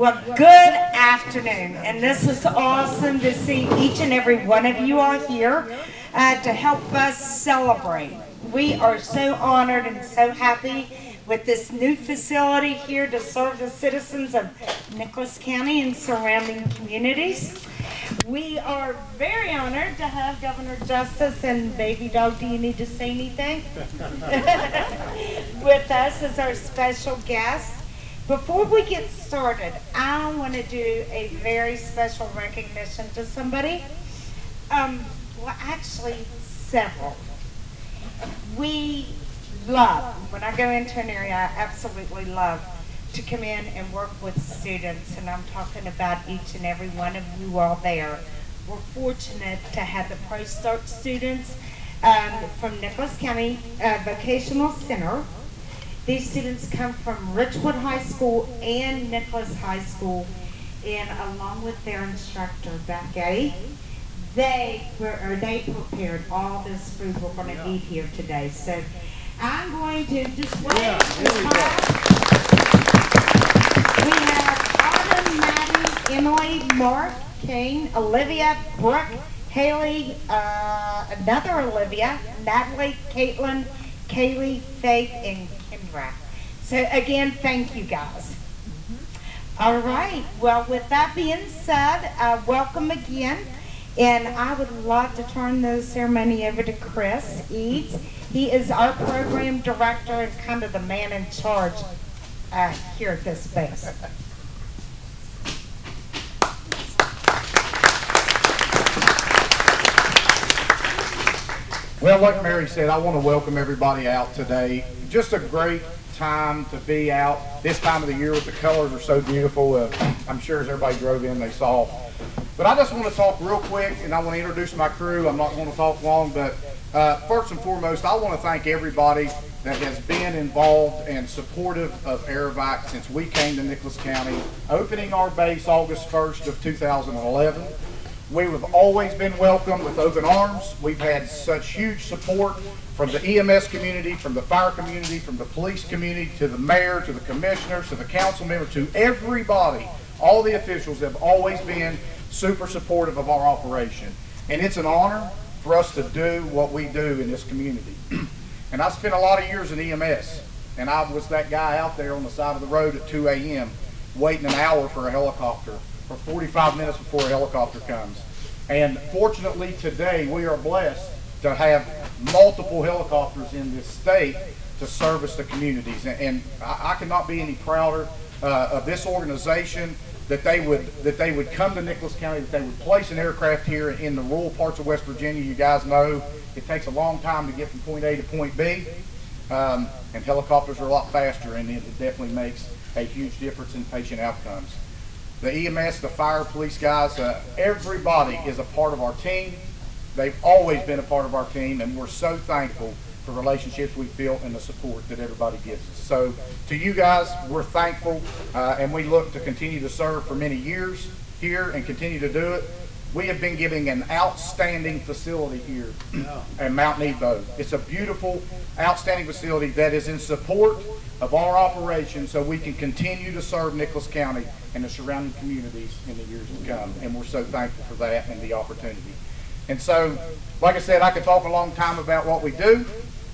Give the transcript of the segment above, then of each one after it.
Well, good afternoon, and this is awesome to see each and every one of you all here to help us celebrate. We are so honored and so happy with this new facility here to serve the citizens of Nicholas County and surrounding communities. We are very honored to have Governor Justice and Baby Dog, do you need to say anything? With us as our special guest. Before we get started, I want to do a very special recognition to somebody. Well, actually, several. We love, when I go into an area, I absolutely love to come in and work with students, and I'm talking about each and every one of you all there. We're fortunate to have the Pro Start students from Nicholas County Vocational Center. These students come from Richwood High School and Nicholas High School, and along with their instructor, Becky, they prepared all this food we're going to eat here today. So I'm going to just wait for class. We have Autumn, Maddie, Emily, Mark, Kane, Olivia, Brooke, Haley, another Olivia, Natalie, Caitlin, Kaylee, Faith, and Kendra. So again, thank you guys. All right, well, with that being said, welcome again. And I would love to turn the ceremony over to Chris Eads. He is our program director and kind of the man in charge here at this space. Well, like Mary said, I want to welcome everybody out today. Just a great time to be out this time of the year with the colors are so beautiful. I'm sure as everybody drove in, they saw. But I just want to talk real quick, and I want to introduce my crew. I'm not going to talk long, but first and foremost, I want to thank everybody that has been involved and supportive of Evac since we came to Nicholas County, opening our base August 1st of 2011. We have always been welcomed with open arms. We've had such huge support from the EMS community, from the fire community, from the police community, to the mayor, to the commissioners, to the council member, to everybody. All the officials have always been super supportive of our operation. And it's an honor for us to do what we do in this community. And I spent a lot of years in EMS, and I was that guy out there on the side of the road at 2 a.m. waiting an hour for a helicopter, or 45 minutes before a helicopter comes. And fortunately today we are blessed to have multiple helicopters in this state to service the communities. And I cannot be any prouder of this organization, that they would come to Nicholas County, that they would place an aircraft here in the rural parts of West Virginia. You guys know it takes a long time to get from point A to point B, and helicopters are a lot faster, and it definitely makes a huge difference in patient outcomes. The EMS, the fire, police guys, everybody is a part of our team. They've always been a part of our team, and we're so thankful for relationships we've built and the support that everybody gives us. So to you guys, we're thankful, and we look to continue to serve for many years here and continue to do it. We have been giving an outstanding facility here at Mount Nebo. It's a beautiful, outstanding facility that is in support of our operation so we can continue to serve Nicholas County and the surrounding communities in the years to come. And we're so thankful for that and the opportunity. And so, like I said, I could talk a long time about what we do,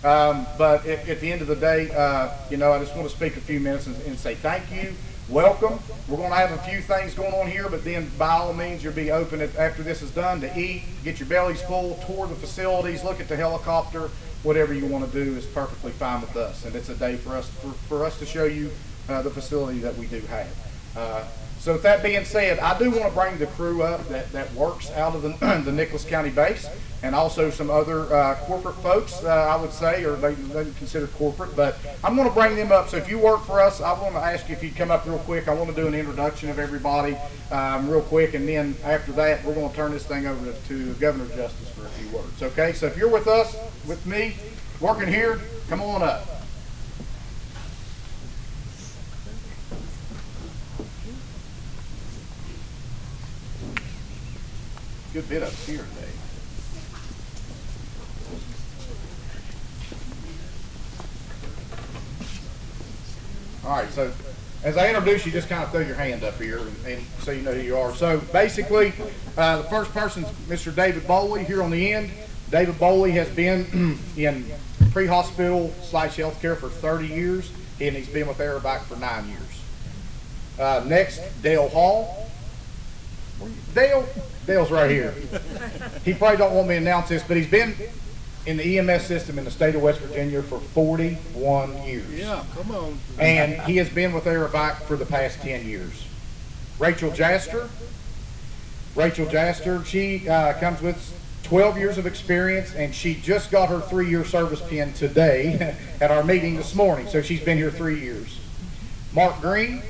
but at the end of the day, I just want to speak a few minutes and say thank you. Welcome. We're going to have a few things going on here, but then by all means, you'll be open after this is done to eat, get your bellies full, tour the facilities, look at the helicopter. Whatever you want to do is perfectly fine with us, and it's a day for us to show you the facility that we do have. So with that being said, I do want to bring the crew up that works out of the Nicholas County base, and also some other corporate folks, I would say, or they consider corporate, but I'm going to bring them up. So if you work for us, I want to ask you if you'd come up real quick. I want to do an introduction of everybody real quick, and then after that, we're going to turn this thing over to Governor Justice for a few words. Okay, so if you're with us, with me, working here, come on up. Good bit up here today. All right, so As I introduce you, just kind of throw your hand up here and so you know who you are. So basically, the first person is Mr. David Bowley here on the end. David Bowley has been in pre-hospital / healthcare for 30 years, and he's been with Evac for 9 years. Next, Dale Hall. Dale's right here. He probably don't want me to announce this, but he's been in the EMS system in the state of West Virginia for 41 years. Yeah, come on. And he has been with Evac for the past 10 years. Rachel Jaster. She comes with 12 years of experience, and she just got her 3-year service pin today at our meeting this morning, so she's been here 3 years. Mark Green.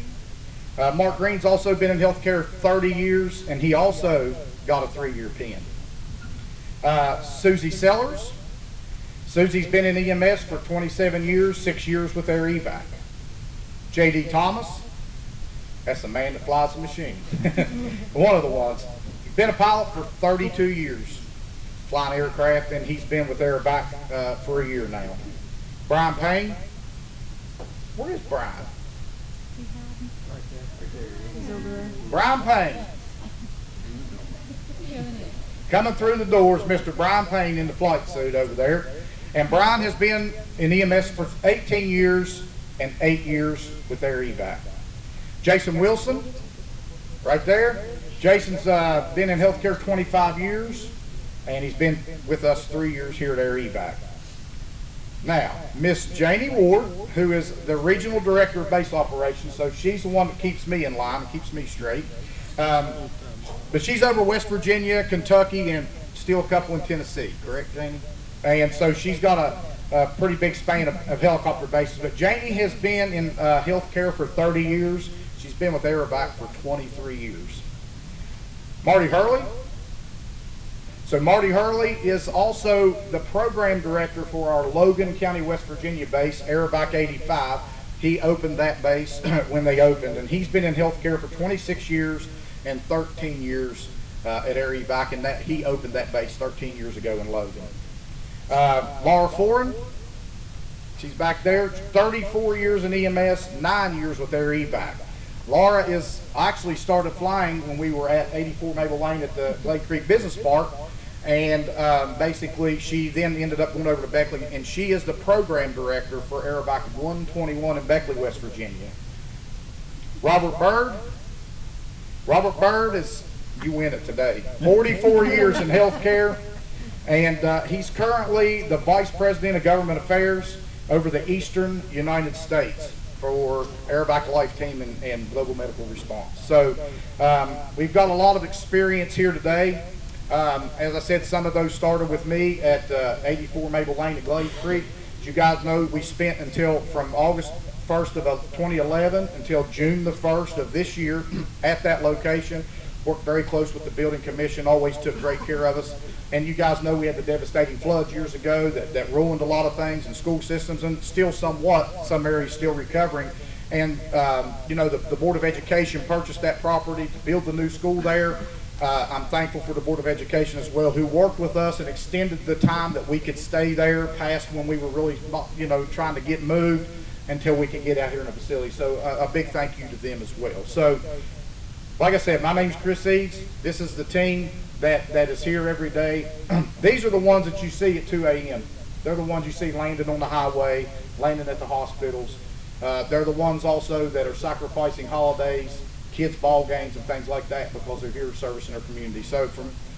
Mark Green's also been in healthcare 30 years, and he also got a 3-year pin. Susie Sellers. Susie's been in EMS for 27 years, 6 years with their Evac. J.D. Thomas. That's the man that flies the machine. One of the ones. He's been a pilot for 32 years, flying aircraft, and he's been with Evac for a year now. Brian Payne. Where is Brian? Brian Payne. Coming through the doors, Mr. Brian Payne in the flight suit over there. And Brian has been in EMS for 18 years and 8 years with their Evac. Jason Wilson, right there. Jason's been in healthcare 25 years, and he's been with us 3 years here at our Evac. Now, Miss Janie Ward, who is the regional director of base operations, so she's the one that keeps me in line and keeps me straight. But she's over West Virginia, Kentucky, and still a couple in Tennessee, correct, Janie? And so she's got a pretty big span of helicopter bases. But Janie has been in healthcare for 30 years. She's been with Evac for 23 years. Marty Hurley. So Marty Hurley is also the program director for our Logan County, West Virginia base, Evac 85. He opened that base when they opened, and he's been in healthcare for 26 years and 13 years at Evac, and that he opened that base 13 years ago in Logan. Laura Foran, she's back there, 34 years in EMS, 9 years with their Evac. Laura is actually started flying when we were at 84 Maple Lane at the Glade Creek Business Park, and basically she then ended up going over to Beckley, and she is the program director for Evac 121 in Beckley, West Virginia. Robert Bird is, you win it today, 44 years in healthcare, and he's currently the Vice President of Government Affairs over the Eastern United States for Evac Life Team and Global Medical Response. So we've got a lot of experience here today. As I said, some of those started with me at 84 Maple Lane at Glade Creek. As you guys know, we spent from August 1st of 2011 until June the 1st of this year at that location. Worked very close with the building commission, always took great care of us. And you guys know we had the devastating floods years ago that ruined a lot of things in school systems, and still somewhat, some areas still recovering. And, the Board of Education purchased that property to build the new school there. I'm thankful for the Board of Education as well, who worked with us and extended the time that we could stay there past when we were really, trying to get moved until we could get out here in a facility. So a big thank you to them as well. So, like I said, my name's Chris Eads. This is the team that is here every day. These are the ones that you see at 2 a.m. They're the ones you see landing on the highway, landing at the hospitals. They're the ones also that are sacrificing holidays, kids' ball games, and things like that because they're here servicing their community. So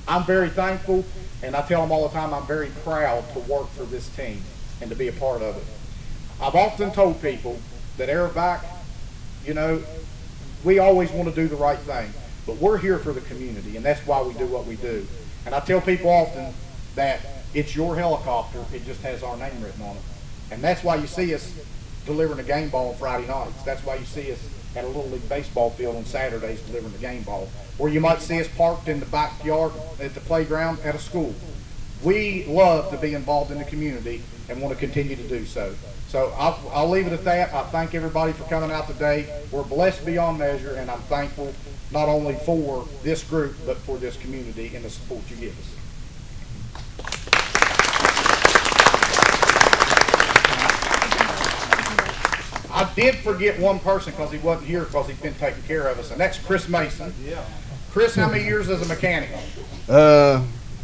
I'm very thankful, and I tell them all the time I'm very proud to work for this team and to be a part of it. I've often told people that Evac, we always want to do the right thing, but we're here for the community, and that's why we do what we do. And I tell people often that it's your helicopter, it just has our name written on it. And that's why you see us delivering a game ball on Friday nights. That's why you see us at a Little League baseball field on Saturdays delivering the game ball. Or you might see us parked in the backyard at the playground at a school. We love to be involved in the community and want to continue to do so. So I'll leave it at that. I thank everybody for coming out today. We're blessed beyond measure, and I'm thankful not only for this group, but for this community and the support you give us. I did forget one person because he wasn't here because he's been taking care of us, and that's Chris Mason. Yeah. Chris, how many years as a mechanic?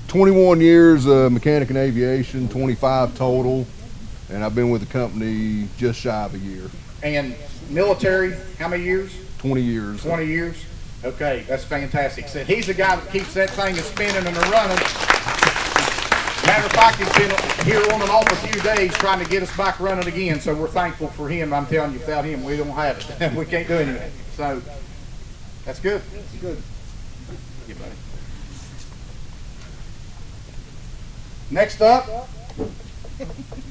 21 years mechanic in aviation, 25 total, and I've been with the company just shy of a year. And military, how many years? 20 years. 20 years? Okay, that's fantastic. So he's the guy that keeps that thing spinning and running. Matter of fact, he's been here on and off a few days trying to get us back running again, so we're thankful for him. I'm telling you, without him, we don't have it. We can't do anything. So, that's good. That's good. Yeah, buddy. Next up, do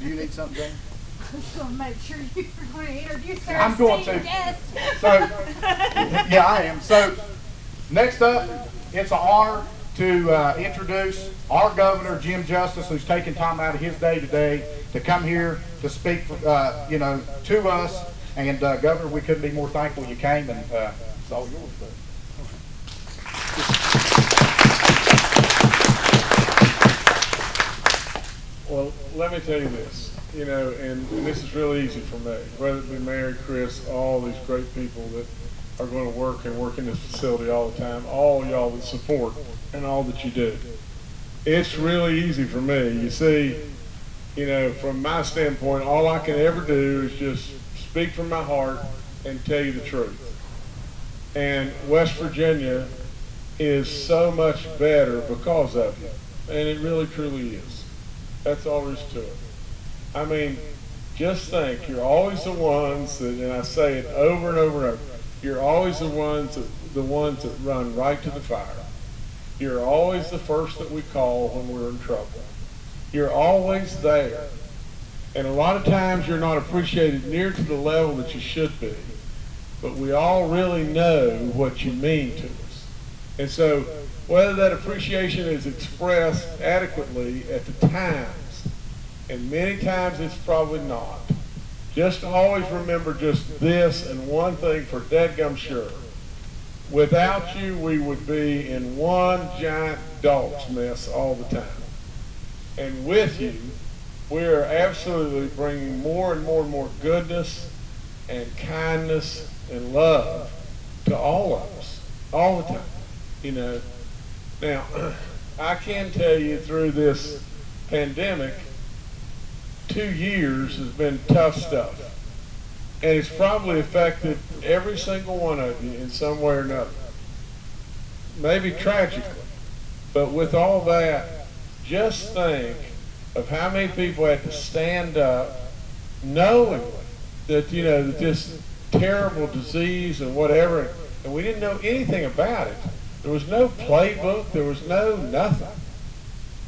you need something, Jane? I was going to make sure you were going to introduce our I'm going esteemed to. guest. So, yeah, I am. So, next up, it's an honor to introduce our governor, Jim Justice, who's taking time out of his day today to come here to speak, for, to us. And Governor, we couldn't be more thankful you came, and it's all yours. Well, let me tell you this, and this is really easy for me, whether it be Mary, Chris, all these great people that are going to work in this facility all the time, all y'all that support and all that you do. It's really easy for me. You see, from my standpoint, all I can ever do is just speak from my heart and tell you the truth. And West Virginia is so much better because of you. And it really, truly is. That's all there is to it. I mean, just think, you're always the ones that, and I say it over and over and over, you're always the ones that run right to the fire. You're always the first that we call when we're in trouble. You're always there. And a lot of times you're not appreciated near to the level that you should be. But we all really know what you mean to us. And so whether that appreciation is expressed adequately at the times, and many times it's probably not, just always remember just this and one thing for dadgum sure. Without you, we would be in one giant dog's mess all the time. And with you, we are absolutely bringing more and more and more goodness and kindness and love to all of us, all the time. Now, I can tell you through this pandemic, 2 years has been tough stuff. And it's probably affected every single one of you in some way or another. Maybe tragically. But with all that, just think of how many people had to stand up knowing that, that this terrible disease and whatever, and we didn't know anything about it. There was no playbook. There was no nothing.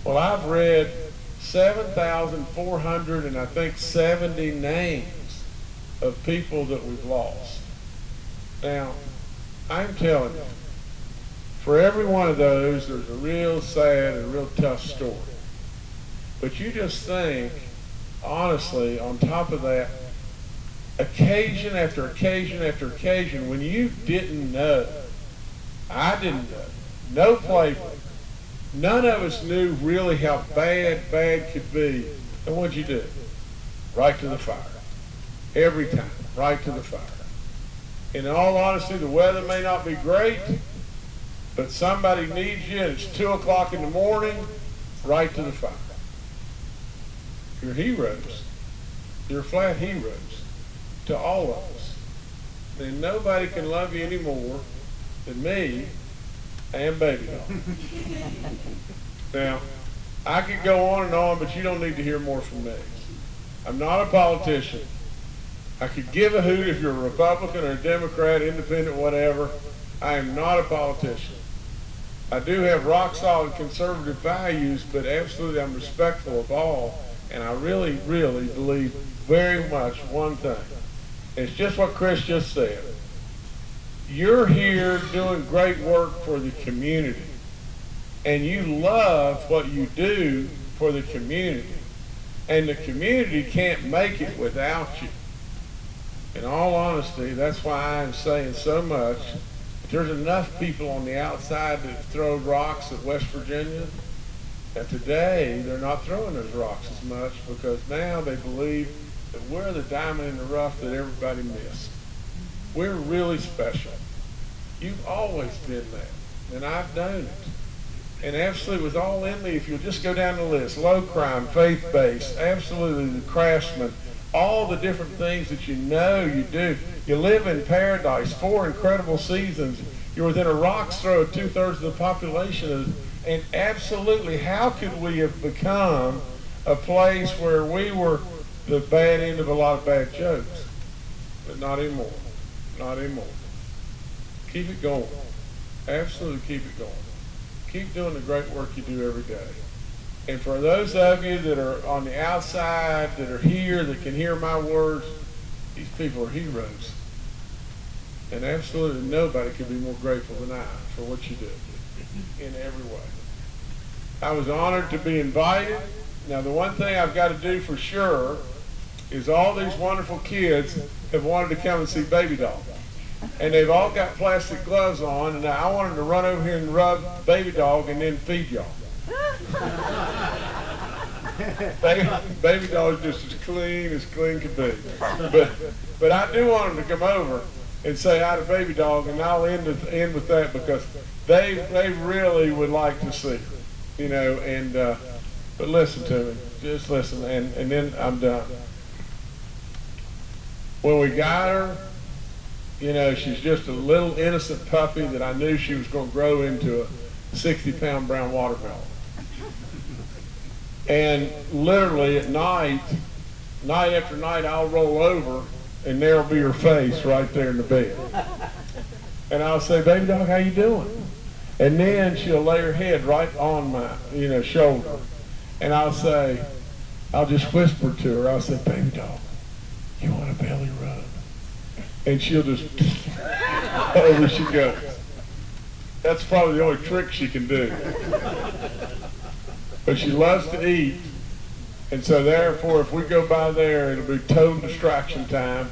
Well, I've read 7,400 and I think 70 names of people that we've lost. Now, I'm telling you, for every one of those, there's a real sad and real tough story. But you just think, honestly, on top of that, occasion after occasion after occasion, when you didn't know, I didn't know, no playbook, none of us knew really how bad could be. And what'd you do? Right to the fire. Every time, right to the fire. In all honesty, the weather may not be great, but somebody needs you and it's 2 o'clock in the morning, right to the fire. You're heroes. You're flat heroes to all of us. And nobody can love you any more than me and Baby Doll. Now, I could go on and on, but you don't need to hear more from me. I'm not a politician. I could give a hoot if you're a Republican or a Democrat, independent, whatever. I am not a politician. I do have rock solid conservative values, but absolutely I'm respectful of all. And I really, really believe very much one thing. It's just what Chris just said. You're here doing great work for the community. And you love what you do for the community. And the community can't make it without you. In all honesty, that's why I'm saying so much. If there's enough people on the outside that throw rocks at West Virginia, that today they're not throwing those rocks as much because now they believe that we're the diamond in the rough that everybody missed. We're really special. You've always been that, and I've known it. And absolutely, with all in me, if you'll just go down the list, low crime, faith-based, absolutely the craftsman, all the different things that you know you do. You live in paradise, 4 incredible seasons. You're within a rock's throw of 2/3 of the population. And absolutely, how could we have become a place where we were the bad end of a lot of bad jokes? But not anymore. Not anymore. Keep it going. Absolutely keep it going. Keep doing the great work you do every day. And for those of you that are on the outside, that are here, that can hear my words, these people are heroes. And absolutely nobody could be more grateful than I for what you do in every way. I was honored to be invited. Now, the one thing I've got to do for sure is all these wonderful kids have wanted to come and see Baby Doll. And they've all got plastic gloves on, and I want them to run over here and rub Baby Dog and then feed y'all. Baby Dog is just as clean could be. But I do want them to come over and say hi to Baby Dog, and I'll end with that because they really would like to see her, you know. And but listen to me, just listen, and then I'm done. When we got her, you know, she's just a little innocent puppy that I knew she was going to grow into a 60-pound brown watermelon. And literally at night after night, I'll roll over and there'll be her face right there in the bed. And I'll say, Baby Dog, how you doing? And then she'll lay her head right on my, you know, shoulder. And I'll just whisper to her, I'll say, Baby Dog, you want a belly rub? And she'll just, over she goes. That's probably the only trick she can do. But she loves to eat, and so therefore, if we go by there, it'll be total distraction time.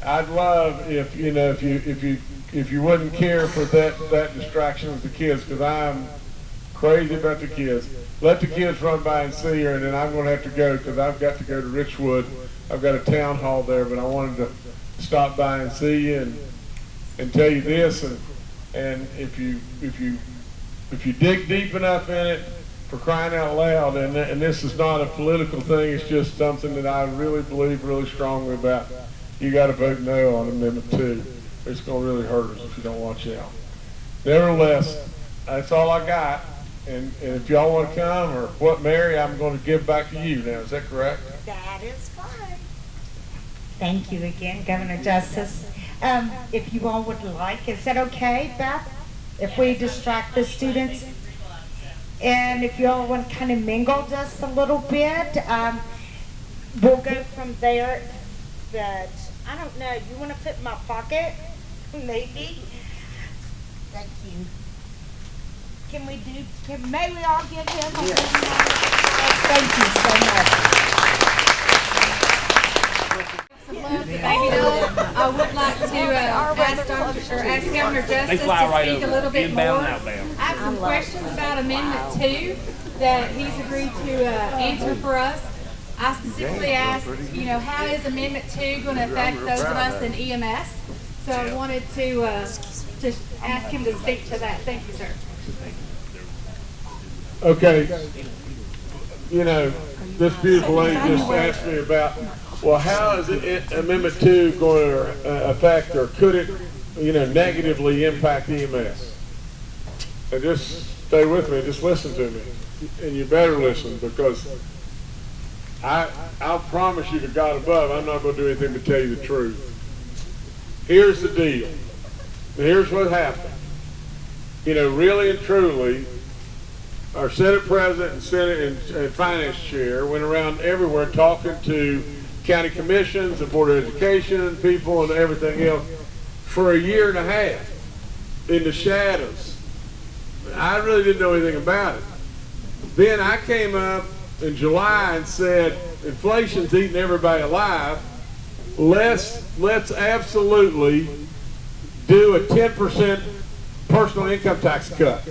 I'd love if you wouldn't care for that distraction with the kids, because I'm crazy about the kids. Let the kids run by and see her, and then I'm going to have to go because I've got to go to Richwood. I've got a town hall there, but I wanted to stop by and see you and tell you this, and if you dig deep enough in it, for crying out loud, and this is not a political thing, it's just something that I really believe really strongly about. You got to vote no on Amendment 2. It's going to really hurt us if you don't watch out. Nevertheless, that's all I got, and if y'all want to come, or what, Mary, I'm going to give back to you now. Is that correct? That is fine. Thank you again, Governor Justice. If you all would like, is that okay, Beth? If we distract the students? And if you all want to kind of mingle just a little bit, we'll go from there. But I don't know, you want to fit in my pocket? Maybe. Thank you. May we all give him a good night? Thank you so much. I would like to ask Governor Justice to speak a little bit more. I have some questions about Amendment 2 that he's agreed to answer for us. I specifically asked, you know, how is Amendment 2 going to affect those of us in EMS? So I wanted to ask him to speak to that. Thank you, sir. Okay. You know, this beautiful lady just asked me about, well, how is Amendment 2 going to affect, or could it, you know, negatively impact EMS? And just stay with me, just listen to me. And you better listen, because I'll promise you to God above, I'm not going to do anything but tell you the truth. Here's the deal. Here's what happened. You know, really and truly, our Senate President and Senate and Finance Chair went around everywhere talking to county commissions and Board of Education people and everything else for a year and a half in the shadows. I really didn't know anything about it. Then I came up in July and said, inflation's eating everybody alive. Let's absolutely do a 10% personal income tax cut.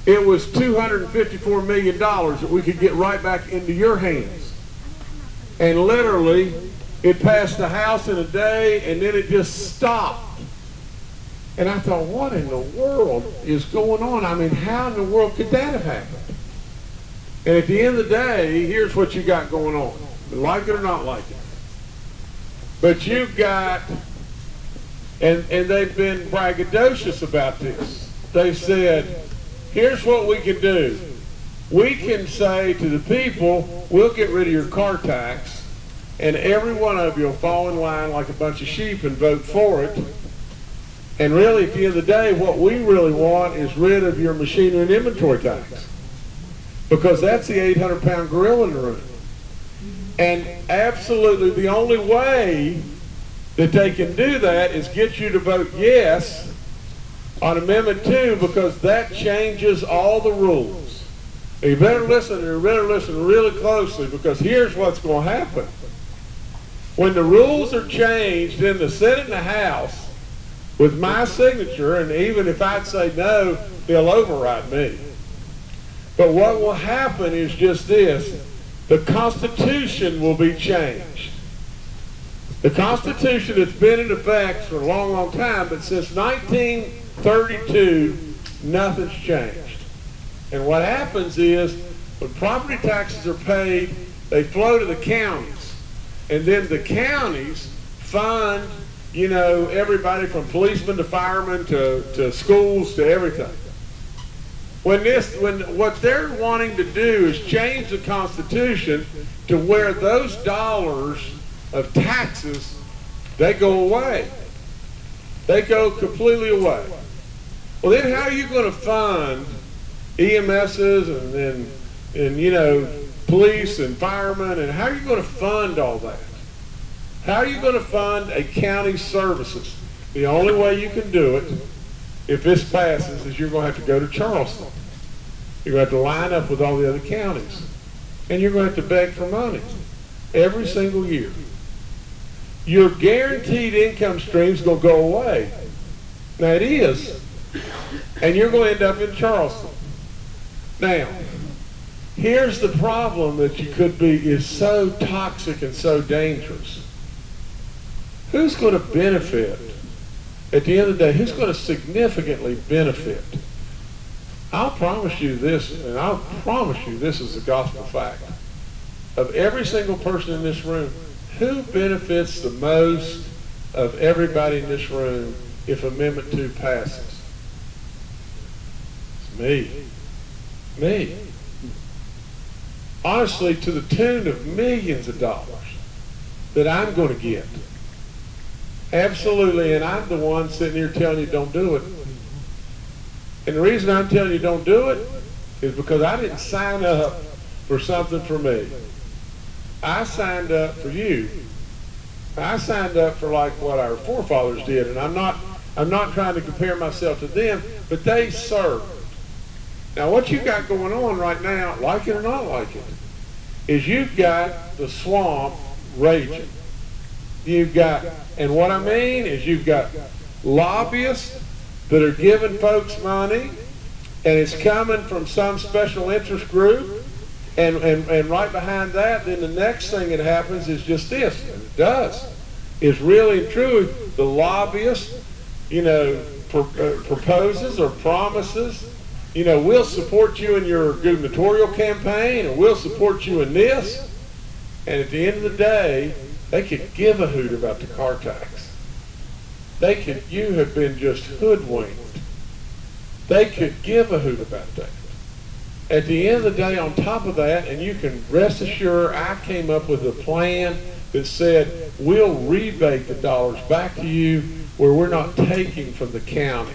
It was $254 million that we could get right back into your hands. And literally, it passed the House in a day, and then it just stopped. And I thought, what in the world is going on? I mean, how in the world could that have happened? And at the end of the day, here's what you got going on. Like it or not like it. But you've got, and they've been braggadocious about this. They said, here's what we can do. We can say to the people, we'll get rid of your car tax, and every one of you will fall in line like a bunch of sheep and vote for it. And really, at the end of the day, what we really want is rid of your machinery and inventory tax. Because that's the 800-pound gorilla in the room. And absolutely the only way that they can do that is get you to vote yes on Amendment 2, because that changes all the rules. You better listen really closely, because here's what's going to happen. When the rules are changed in the Senate and the House with my signature, and even if I'd say no, they'll override me. But what will happen is just this. The Constitution will be changed. The Constitution has been in effect for a long, long time, but since 1932, nothing's changed. And what happens is, when property taxes are paid, they flow to the counties. And then the counties fund, you know, everybody from policemen to firemen to schools to everything. What they're wanting to do is change the Constitution to where those dollars of taxes, they go away. They go completely away. Well, then how are you going to fund EMSs and you know, police and firemen, and how are you going to fund all that? How are you going to fund a county services? The only way you can do it, if this passes, is you're going to have to go to Charleston. You're going to have to line up with all the other counties. And you're going to have to beg for money every single year. Your guaranteed income stream is going to go away. Now it is. And you're going to end up in Charleston. Now, here's the problem that you could be, is so toxic and so dangerous. Who's going to benefit? At the end of the day, who's going to significantly benefit? I'll promise you this, and I'll promise you this is the gospel fact. Of every single person in this room, who benefits the most of everybody in this room if Amendment 2 passes? It's me. Me. Honestly, to the tune of millions of dollars that I'm going to get. Absolutely, and I'm the one sitting here telling you don't do it. And the reason I'm telling you don't do it is because I didn't sign up for something for me. I signed up for you. I signed up for like what our forefathers did, and I'm not trying to compare myself to them, but they served. Now what you got going on right now, like it or not like it, is you've got the swamp raging. You've got, and what I mean is you've got lobbyists that are giving folks money, and it's coming from some special interest group, and right behind that, then the next thing that happens is just this, and it does, is really and truly the lobbyist, you know, proposes or promises, you know, we'll support you in your gubernatorial campaign, or we'll support you in this, and at the end of the day, they could give a hoot about the car tax. You have been just hoodwinked. They could give a hoot about that. At the end of the day, on top of that, and you can rest assured, I came up with a plan that said, we'll rebate the dollars back to you where we're not taking from the county.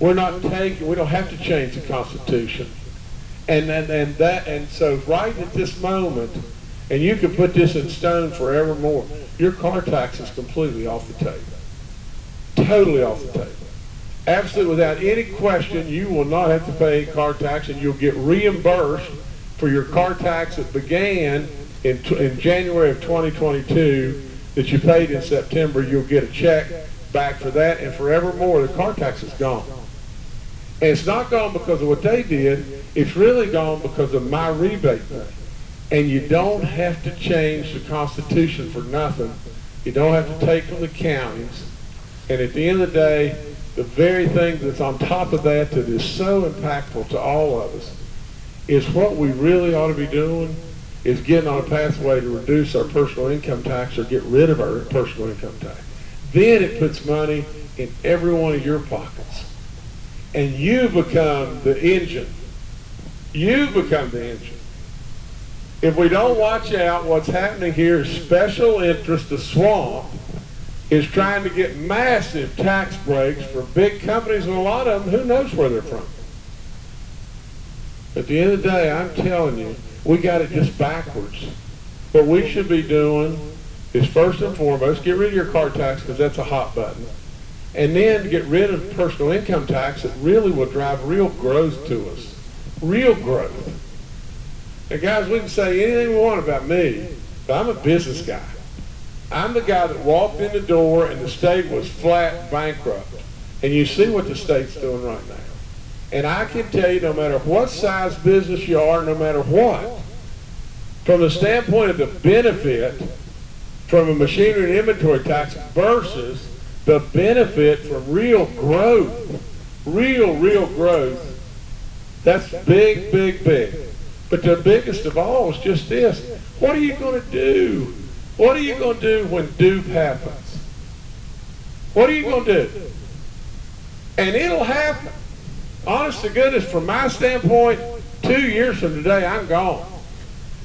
We don't have to change the Constitution. And so right at this moment, and you can put this in stone forevermore, your car tax is completely off the table. Totally off the table. Absolutely, without any question, you will not have to pay car tax, and you'll get reimbursed for your car tax that began in January of 2022 that you paid in September. You'll get a check back for that, and forevermore, the car tax is gone. And it's not gone because of what they did. It's really gone because of my rebate money. And you don't have to change the Constitution for nothing. You don't have to take from the counties. And at the end of the day, the very thing that's on top of that that is so impactful to all of us is what we really ought to be doing is getting on a pathway to reduce our personal income tax or get rid of our personal income tax. Then it puts money in every one of your pockets. And you become the engine. You become the engine. If we don't watch out, what's happening here is special interest, the swamp, is trying to get massive tax breaks for big companies, and a lot of them, who knows where they're from. At the end of the day, I'm telling you, we got it just backwards. What we should be doing is first and foremost, get rid of your car tax because that's a hot button. And then get rid of personal income tax that really will drive real growth to us. Real growth. And guys, we can say anything we want about me, but I'm a business guy. I'm the guy that walked in the door and the state was flat bankrupt. And you see what the state's doing right now. And I can tell you, no matter what size business you are, no matter what, from the standpoint of the benefit from a machinery and inventory tax versus the benefit from real growth, real growth, that's big, big, big. But the biggest of all is just this. What are you going to do? What are you going to do when dupe happens? What are you going to do? And it'll happen. Honest to goodness, from my standpoint, 2 years from today, I'm gone.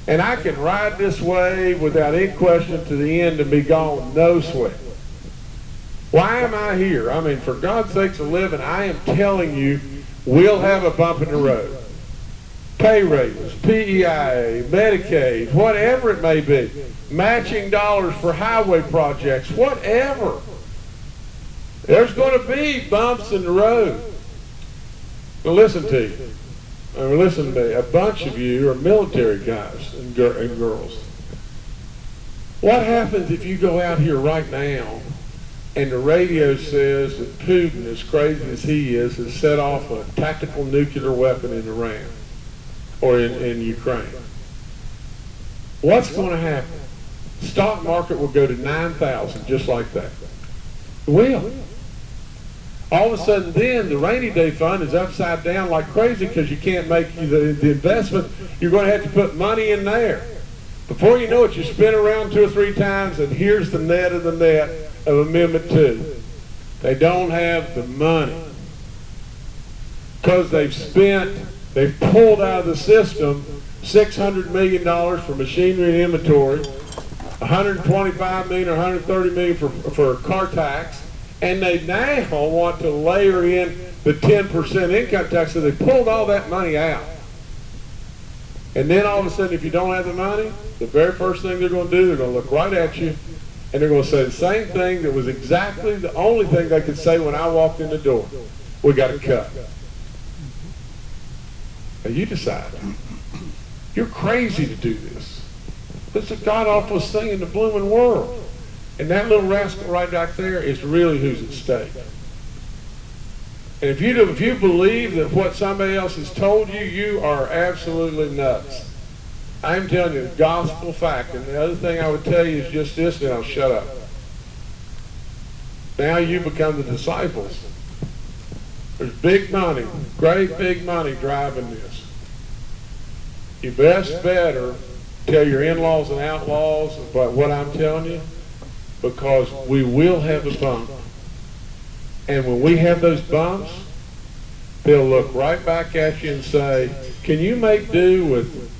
And I can ride this wave without any question to the end and be gone, no sweat. Why am I here? I mean, for God's sakes, a living, I am telling you, we'll have a bump in the road. Pay raises, PEIA, Medicaid, whatever it may be. Matching dollars for highway projects, whatever. There's going to be bumps in the road. But listen to you. Listen to me. A bunch of you are military guys and girls. What happens if you go out here right now and the radio says that Putin, as crazy as he is, has set off a tactical nuclear weapon in Iran or in Ukraine? What's going to happen? The stock market will go to 9,000 just like that. It will. All of a sudden then the rainy day fund is upside down like crazy because you can't make the investment. You're going to have to put money in there. Before you know it, you spin around 2 or 3 times and here's the net of Amendment 2. They don't have the money because they've pulled out of the system $600 million for machinery and inventory, $125 million or $130 million for car tax, and they now want to layer in the 10% income tax, so they pulled all that money out. And then all of a sudden, if you don't have the money, the very first thing they're going to do, they're going to look right at you, and they're going to say the same thing that was exactly the only thing they could say when I walked in the door. We got to cut. Now you decide. You're crazy to do this. It's the god-awfulest thing in the blooming world. And that little rascal right back there is really who's at stake. And if you believe that what somebody else has told you, you are absolutely nuts. I'm telling you the gospel fact. And the other thing I would tell you is just this, and I'll shut up. Now you become the disciples. There's big money, great big money driving this. You best better tell your in-laws and outlaws about what I'm telling you, because we will have a bump. And when we have those bumps, they'll look right back at you and say, can you make do with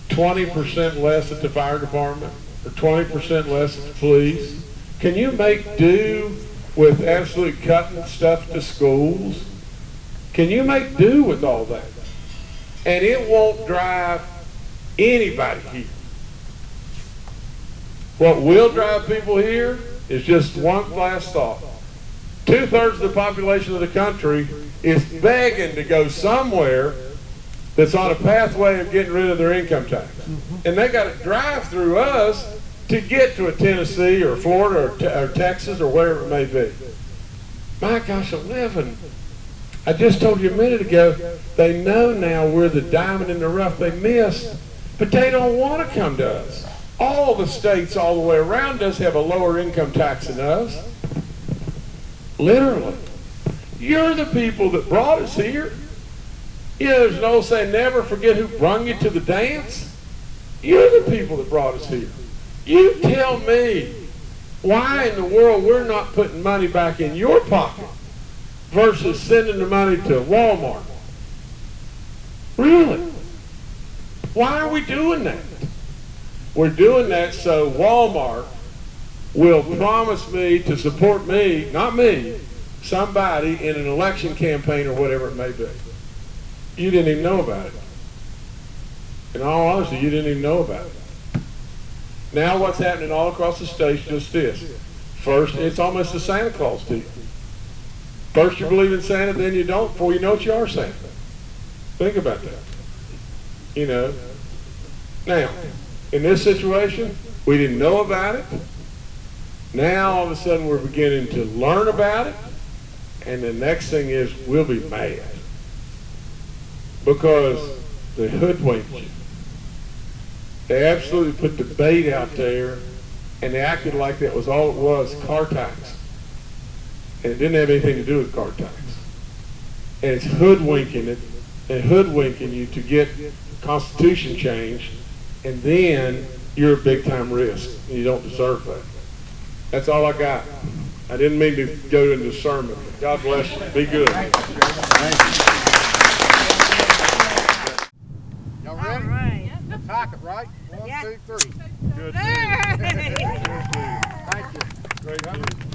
20% less at the fire department or 20% less at the police? Can you make do with absolutely cutting stuff to schools? Can you make do with all that? And it won't drive anybody here. What will drive people here is just one last thought. 2/3 of the population of the country is begging to go somewhere that's on a pathway of getting rid of their income tax. And they got to drive through us to get to a Tennessee or Florida or Texas or wherever it may be. My gosh, 11. I just told you a minute ago, they know now we're the diamond in the rough. They missed But they don't want to come to us. All the states all the way around us have a lower income tax than us. Literally. You're the people that brought us here. You know, there's an old saying, never forget who brung you to the dance. You're the people that brought us here. You tell me why in the world we're not putting money back in your pocket versus sending the money to Walmart. Really? Why are we doing that? We're doing that so Walmart will promise me to support me, not me, somebody in an election campaign or whatever it may be. You didn't even know about it. In all honesty, you didn't even know about it. Now what's happening all across the state is just this. First, it's almost a Santa Claus to you. First you believe in Santa, then you don't. Before you know it, you are Santa. Think about that. You know. Now, in this situation, we didn't know about it. Now all of a sudden we're beginning to learn about it. And the next thing is we'll be mad. Because they hoodwinked you. They absolutely put the bait out there, and they acted like that was all it was, car tax. And it didn't have anything to do with car tax. And it's hoodwinking it, and hoodwinking you to get the Constitution changed, and then you're a big-time risk, and you don't deserve that. That's all I got. I didn't mean to go into sermon. God bless you. Be good. Thank you. Y'all ready? All right. Attack it, right? 1, Yeah. 2, 3. Good. Hey! Thank you. Great.